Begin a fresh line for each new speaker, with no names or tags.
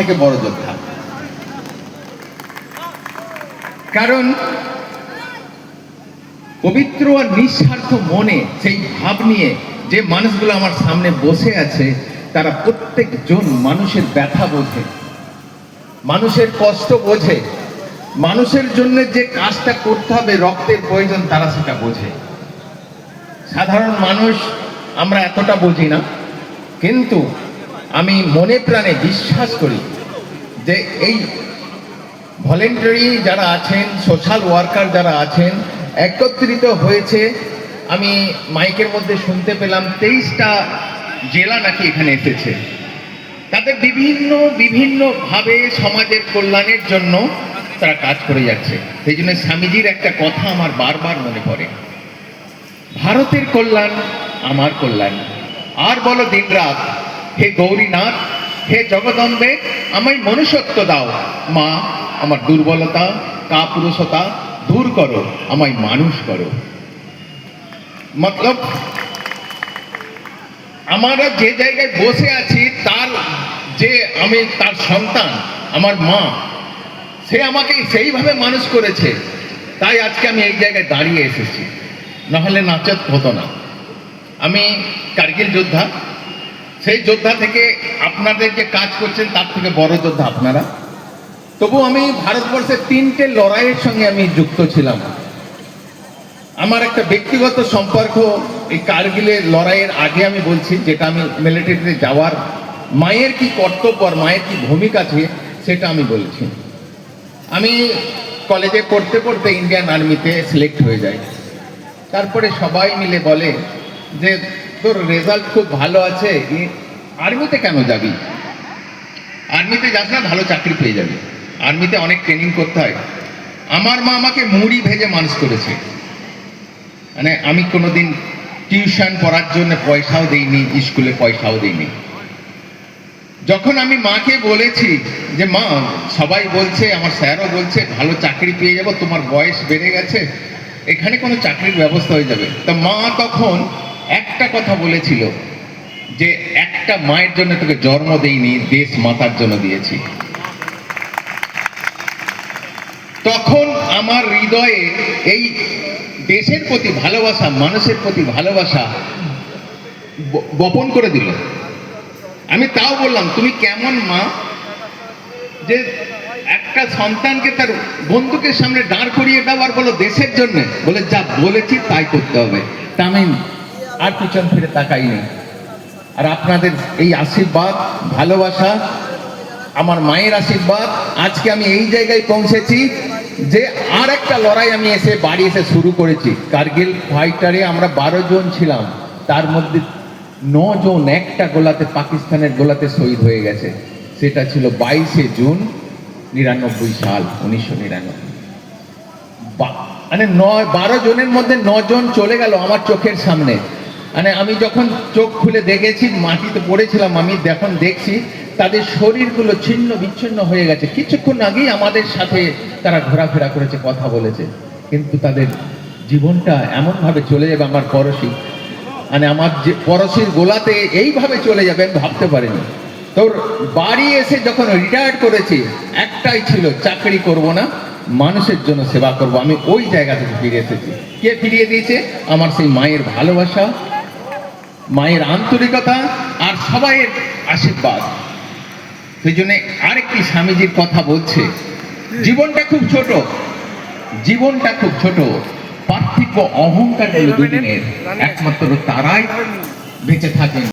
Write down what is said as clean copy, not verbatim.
থেকে বড় যোদ্ধা। কারণ পবিত্র আর নিঃস্বার্থ মনে সেই ভাব নিয়ে যে মানুষগুলো আমার সামনে বসে আছে, তারা প্রত্যেকজন মানুষের ব্যথা বোঝে, মানুষের কষ্ট বোঝে, মানুষের জন্য যে কাজটা করতে হবে, রক্তের প্রয়োজন, তারা সেটা বোঝে। সাধারণ মানুষ আমরা এতটা বুঝি না, কিন্তু আমি মনে প্রাণে বিশ্বাস করি যে এই ভলেন্টারি যারা আছেন, সোশ্যাল ওয়ার্কার যারা আছেন, একত্রিত হয়েছে। আমি মাইকের মধ্যে শুনতে পেলাম 23টা জেলা নাকি এখানে এসেছে। তাদের বিভিন্নভাবে সমাজের কল্যাণের জন্য তারা কাজ করে যাচ্ছে। সেই জন্য স্বামীজির একটা কথা আমার বারবার মনে পড়ে, ভারতের কল্যাণ আমার কল্যাণ। আর বলো দিনরাত, হে গৌরীনাথ, হে জগদম্বে, আমায় মনুষ্যত্ব দাও মা, আমার দুর্বলতা কাপুরুষতা দূর করো, আমায় মানুষ করো। মতলব আমরা যে জায়গায় বসে আছি, তার যে আমি তার সন্তান, আমার মা, সে আমাকে সেইভাবে মানুষ করেছে, তাই আজকে আমি এই জায়গায় দাঁড়িয়ে এসেছি, নাহলে নাচত হতো না। আমি কার্গিল যোদ্ধা, সেই যোদ্ধা থেকে আপনাদের যে কাজ করছেন তার থেকে বড় যোদ্ধা আপনারা। তবু আমি ভারতবর্ষের 3টে লড়াইয়ের সঙ্গে আমি যুক্ত ছিলাম। আমার একটা ব্যক্তিগত সম্পর্ক এই কার্গিলের লড়াইয়ের আগে আমি বলছি, যেটা আমি মিলিটারিতে যাওয়ার মায়ের কি কর্তব্য আর মায়ের কি ভূমিকা আছে সেটা আমি বলছি। আমি কলেজে পড়তে পড়তে ইন্ডিয়ান আর্মিতে সিলেক্ট হয়ে যাই। তারপরে সবাই মিলে বলে যে তোর রেজাল্ট খুব ভালো আছে, আর্মিতে কেন যাবি? আর্মিতে যাস না, ভালো চাকরি পেয়ে যাবি, আর্মিতে অনেক ট্রেনিং করতে হয়। আমার মা আমাকে মুড়ি ভেজে মানুষ করেছে, মানে আমি কোনোদিন টিউশন পড়ার জন্য পয়সাও দিইনি, স্কুলে পয়সাও দিইনি। যখন আমি মাকে বলেছি যে মা, সবাই বলছে, আমার স্যারও বলছে ভালো চাকরি পেয়ে যাবো, তোমার বয়স বেড়ে গেছে, এখানে কোনো চাকরির ব্যবস্থা হয়ে যাবে, তা মা তখন একটা কথা বলেছিল যে একটা মায়ের জন্য তোকে জন্ম দেইনি, দেশ মাতার জন্য দিয়েছি। তখন আমার হৃদয়ে এই দেশের প্রতি ভালোবাসা, মানুষের প্রতি ভালোবাসা বপন করে দিল। আমি তাও বললাম, তুমি কেমন মা যে একটা সন্তানকে তার বন্ধুকের সামনে দাঁড় করিয়ে দাও আর বলো দেশের জন্য, বলে যা বলেছি তাই করতে হবে। তা আমি আর পিছন ফিরে তাকাইনি। আর আপনাদের এই আশীর্বাদ, ভালোবাসা, আমার মায়ের আশীর্বাদ, আজকে আমি এই জায়গায় পৌঁছেছি যে আর একটা লড়াই আমি বাড়ি এসে শুরু করেছি। কার্গিল ফাইটারে আমরা 12 জন ছিলাম, তার মধ্যে 9 জন একটা গোলাতে, পাকিস্তানের গোলাতে শহীদ হয়ে গেছে। সেটা ছিল 22শে জুন 99 সাল, 1999। মানে 12 জনের মধ্যে 9 জন চলে গেল আমার চোখের সামনে। মানে আমি যখন চোখ খুলে দেখেছি, মাটিতে পড়েছিলাম, আমি যখন দেখছি তাদের শরীরগুলো ছিন্ন বিচ্ছিন্ন হয়ে গেছে। কিছুক্ষণ আগেই আমাদের সাথে তারা ঘোরাফেরা করেছে, কথা বলেছে, কিন্তু তাদের জীবনটা এমনভাবে চলে যাবে, আমার পড়শি, মানে আমার যে পড়শির গোলাতে এইভাবে চলে যাবে আমি ভাবতে পারিনি। তোর বাড়ি এসে যখন রিটায়ার করেছি, একটাই ছিল, চাকরি করব না, মানুষের জন্য সেবা করব। আমি ওই জায়গা থেকে ফিরে এসেছি। কে ফিরিয়ে দিয়েছে? আমার সেই মায়ের ভালোবাসা, মায়ের আন্তরিকতা আর সবাইয়ের আশীর্বাদ। সেই জন্য আরেকটি স্বামীজির কথা বলছে, জীবনটা খুব ছোট, জীবনটা খুব ছোট, পার্থিব অহংকার হলো দুদিনের, একমাত্র তারাই বেঁচে থাকেন।